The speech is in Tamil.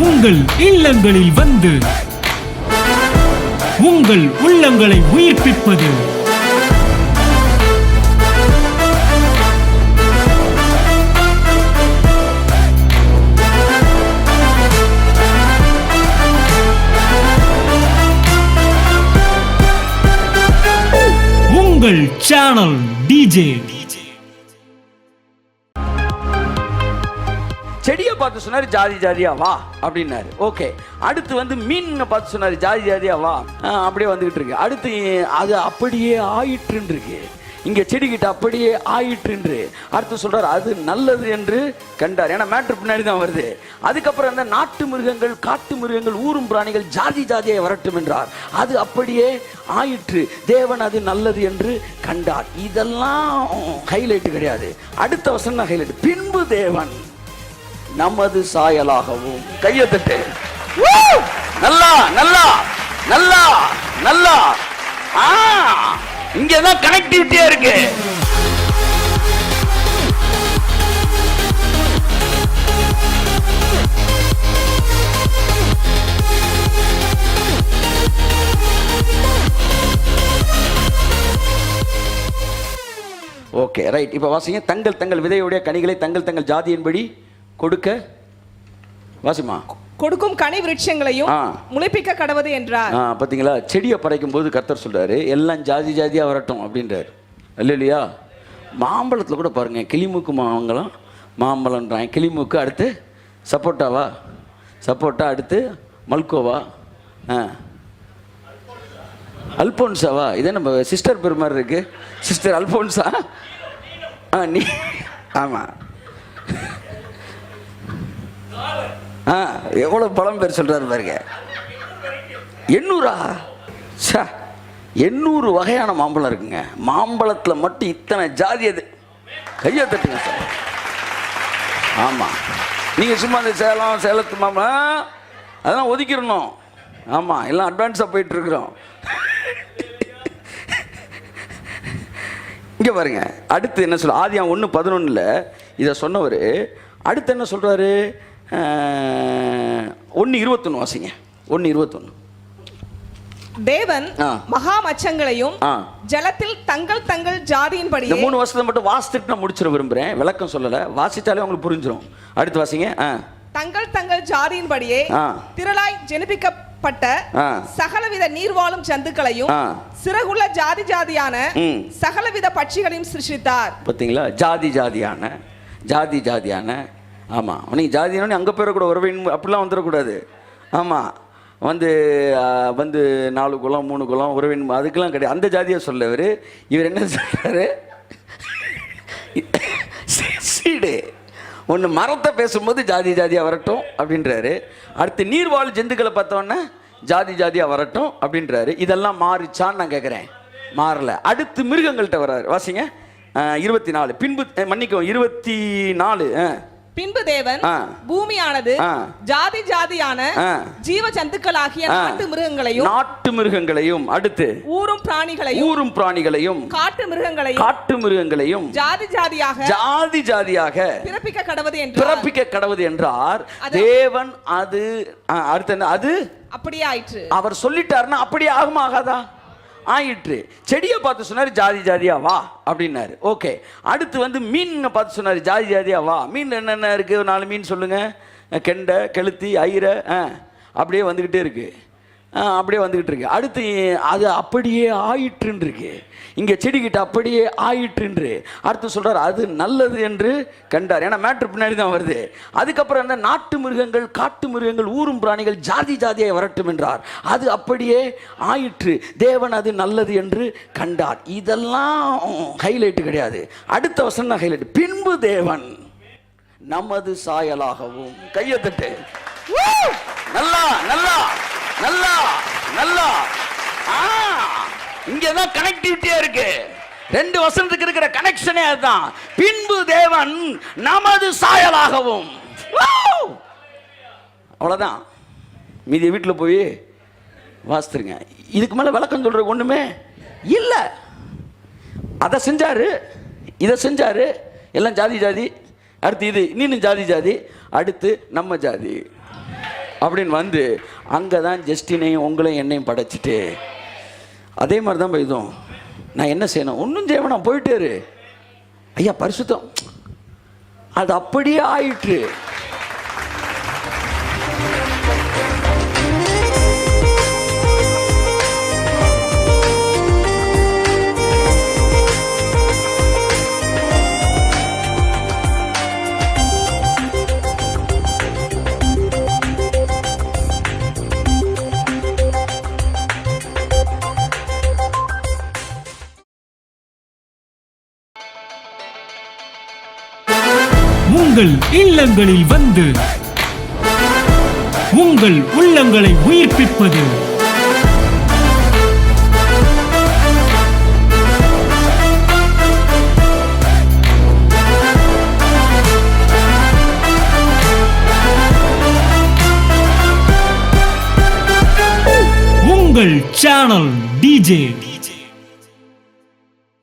உங்கள் இல்லங்களில் வந்து உங்கள் உள்ளங்களை உயிர்ப்பிப்பது உங்கள் சேனல் டிஜே. செடியை பார்த்து சொன்னாரு ஜாதி ஜாதியா வா அப்படின்னாரு. ஓகே, அடுத்து வந்து மீன் பார்த்து சொன்னாரு ஜாதி ஜாதியா வா, அப்படியே வந்துகிட்டு இருக்கு. அடுத்து அது அப்படியே ஆயிற்றுன்னு இருக்கு. இங்க செடிகிட்ட அப்படியே ஆயிற்று. அடுத்து சொல்றாரு அது நல்லது என்று கண்டார். ஏன்னா மேட்ரு பின்னாடி தான் வருது. அதுக்கப்புறம் அந்த நாட்டு மிருகங்கள், காட்டு மிருகங்கள், ஊரும் பிராணிகள் ஜாதி ஜாதியை வரட்டும் என்றார். அது அப்படியே ஆயிற்று. தேவன் அது நல்லது என்று கண்டார். இதெல்லாம் ஹைலைட் கிடையாது. அடுத்த வசனம் தான் ஹைலைட். பின்பு தேவன் நமது சாயலாகவும். கையை தட்டு. நல்லா நல்லா நல்லா நல்லா. இங்கதான் கனெக்டிவிட்டியா இருக்கு. Okay right. இப்ப வாசிங்க. தங்கள் தங்கள் விதையுடைய கனிகளை தங்கள் தங்கள் ஜாதியின்படி கொடுக்க. வாசிமா. கொடுக்கும் கனி விருட்சங்களையும் முளைப்பிக்க கடவது என்றார். பாத்தீங்களா, செடியை பறைக்கும் போது கர்த்தர் சொல்றாரு எல்லாம் ஜாதி ஜாதியா வரட்டும் அப்படின்றாரு. இல்லையா? மாம்பழத்துல கூட பாருங்க, கிளிமூக்கு மாம்பழம் மாம்பழம்ன்றான். கிளிமூக்கு அடுத்து சப்போட்டாவா, சப்போட்டா அடுத்து மல்கோவா, அல்போன்சாவா. இதே நம்ம சிஸ்டர் பேர் மாதிரி இருக்கு. சிஸ்டர் அல்போன்சா. நீ ஆமா. எவ்வளவு பழம் பேர் சொல்றாரு பாருங்க. 800 800 வகையான மாம்பழம் இருக்குங்க. மாம்பழத்துல மட்டும் இத்தனை ஜாதி. அது கையை தட்டுங்க சார். ஆமா, நீங்க சும்மா அந்த சேலத்து மாம்பழம் அதெல்லாம் ஒதுக்கிடணும். ஆமா, எல்லாம் அட்வான்ஸா போயிட்டு இருக்கிறோம். இங்க பாருங்க. அடுத்து என்ன சொல்ல, ஆதியாகமம் 1:11 இதை சொன்னவர் அடுத்து என்ன சொல்றாரு? 1:21 வாசிங்க. 1:21. தேவன் மகா மச்சங்களையும் ஜலத்தில் தங்கள் தங்கள் ஜாதியின்படி. இந்த 3 வருஷத்தை மட்டும் வாசித்துட்டு நான் முடிச்சிட விரும்புறேன். விளக்கம் சொல்லல, வாசித்தாலே உங்களுக்கு புரிஞ்சிடும். அடுத்து வாசிங்க. தங்கள் தங்கள் ஜாதியின்படியே திரளாய் ஜெனிப்பிக்கப்பட்ட சகலவித நீர்வாழும் ஜந்துக்களையும் சிறகுள்ள ஜாதி ஜாதியான சகலவித பட்சிகளையும் சிருஷ்டித்தார். பார்த்தீங்களா? ஜாதி ஜாதியான, ஜாதி ஜாதியான. ஆமாம், நீங்கள் ஜாதியான அங்கே போயிட கூட உறவின் அப்படிலாம் வந்துடக்கூடாது. ஆமாம், வந்து 4 குலம் 3 குலம் உறவின் அதுக்கெல்லாம் கிடையாது. அந்த ஜாதியை சொல்லவர். இவர் என்ன சொல்கிறாரு? சீடு ஒன்று மரத்தை பேசும்போது ஜாதி ஜாதியாக வரட்டும் அப்படின்றாரு. அடுத்து நீர்வாழ் ஜந்துக்களை பார்த்தோன்னே ஜாதி ஜாதியாக வரட்டும் அப்படின்றாரு. இதெல்லாம் மாறிச்சான்னு நான் கேட்குறேன். மாறல. அடுத்து மிருகங்கள்கிட்ட வர்றாரு. வாசிங்க. 24. பின்பு மன்னிக்கவும் 24. பின்பு தேவன் பூமியானது ஜாதி ஜாதியான ஜீவ ஜந்துக்களாகிய நாட்டு மிருகங்களையும் அடுத்து ஊரும் பிராணிகளையும் காட்டு மிருகங்களையும் ஜாதி ஜாதியாக பிறப்பிக்க கடவது என்றார். தேவன் அது அடுத்து அது அப்படியே ஆயிற்று. அவர் சொல்லிட்டாருன்னா அப்படியே ஆகுமா ஆகாதா? ஆயிற்று. செடியை பார்த்து சொன்னாரு ஜாதி ஜாதியா வா அப்படின்னாரு. ஓகே, அடுத்து வந்து மீன் பார்த்து சொன்னாரு ஜாதி ஜாதியா வா. மீன் என்னென்ன இருக்கு? 4 மீன் சொல்லுங்க. கெண்டை, கெளுத்தி, ஐரை, அப்படியே வந்துகிட்டே இருக்கு. அப்படியே வந்துகிட்டு இருக்கு. அடுத்து அது அப்படியே ஆயிற்றுன்னு இருக்கு. இங்க செடிகிட்ட அப்படியே ஆயிற்று. அடுத்து சொல்றாரு அது நல்லது என்று கண்டார். ஏன்னா மேட்ரு பின்னாடி தான் வருது. அதுக்கப்புறம் அந்த நாட்டு மிருகங்கள், காட்டு மிருகங்கள், ஊரும் பிராணிகள் ஜாதி ஜாதியை வரட்டும் என்றார். அது அப்படியே ஆயிற்று. தேவன் அது நல்லது என்று கண்டார். இதெல்லாம் ஹைலைட் கிடையாது. அடுத்த வசனம் தான் ஹைலைட். பின்பு தேவன் நமது சாயலாகவும். கையை தட்டு. நல்லா நல்லா நல்லா நல்லா. இங்கதான் கனெக்டிவிட்டியா இருக்கு. 2 வசனத்துக்கு இருக்கிற கனெக்ஷனே அதுதான். பின்பு தேவன் நமது சாயலாகவும். அவ்வளவுதான். மீதி வீட்டில் போய் வாசித்துருங்க. இதுக்கு மேல விளக்கம் சொல்ற ஒண்ணுமே இல்ல. அதை செஞ்சாரு, இதை செஞ்சாரு. எல்லாம் ஜாதி ஜாதி. அடுத்து இது இன்னும் ஜாதி ஜாதி. அடுத்து நம்ம ஜாதி. அப்படின்னு வந்து அங்கே தான் ஜஸ்டினையும் உங்களையும் என்னையும் படைச்சிட்டு அதே மாதிரி தான் இதுவும் நான் என்ன செய்யணும், ஒன்றும் செய்வேன், நான் போயிட்டேரு ஐயா பரிசுத்தம். அது அப்படியே ஆயிற்று. உங்கள் இல்லங்களில் வந்து உங்கள் உள்ளங்களை உயிர்ப்பிப்பது உங்கள் சேனல் டிஜே.